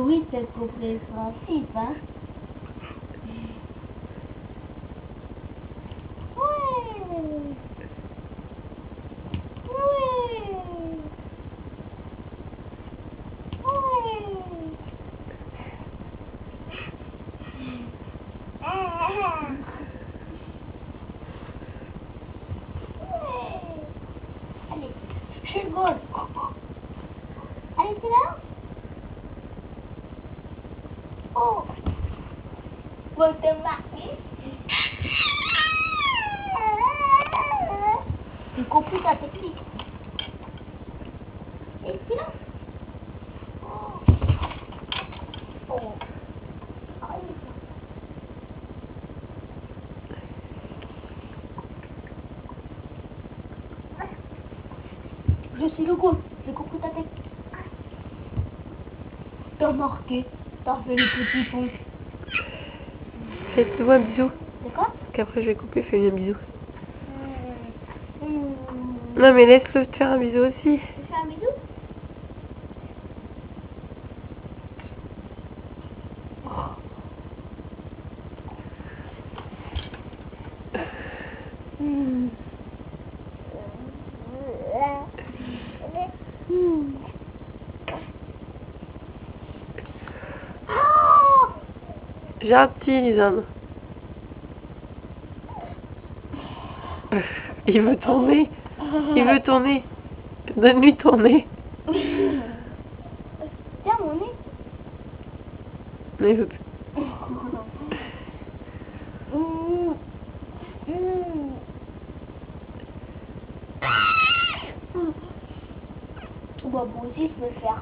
oui, c'est compréhensif, hein. Ouais. Allez, je suis gauche. Allez, c'est là. Oh, votre mari. J'ai compris ta technique. Et c'est là. Oh. Oh. Je suis le goût, j'ai compris ta technique. T'as marqué, t'as fait le petit pont. Fais-toi un bisou. C'est quoi? Qu'après je vais couper, fais-lui un bisou. Non mais laisse-le te faire un bisou aussi. Tu fais un bisou? Gentil, Lisanne. Il veut tourner. Il veut tourner. Donne-lui ton nez. Tiens mon nez. Mais il veut... Bah, moi aussi je peux le faire.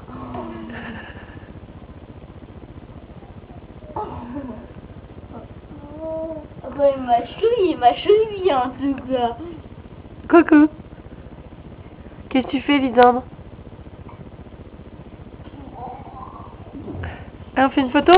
Bah, il m'a chouillé en tout cas. Coucou. Qu'est-ce que tu fais, Lisandre? On fait une photo?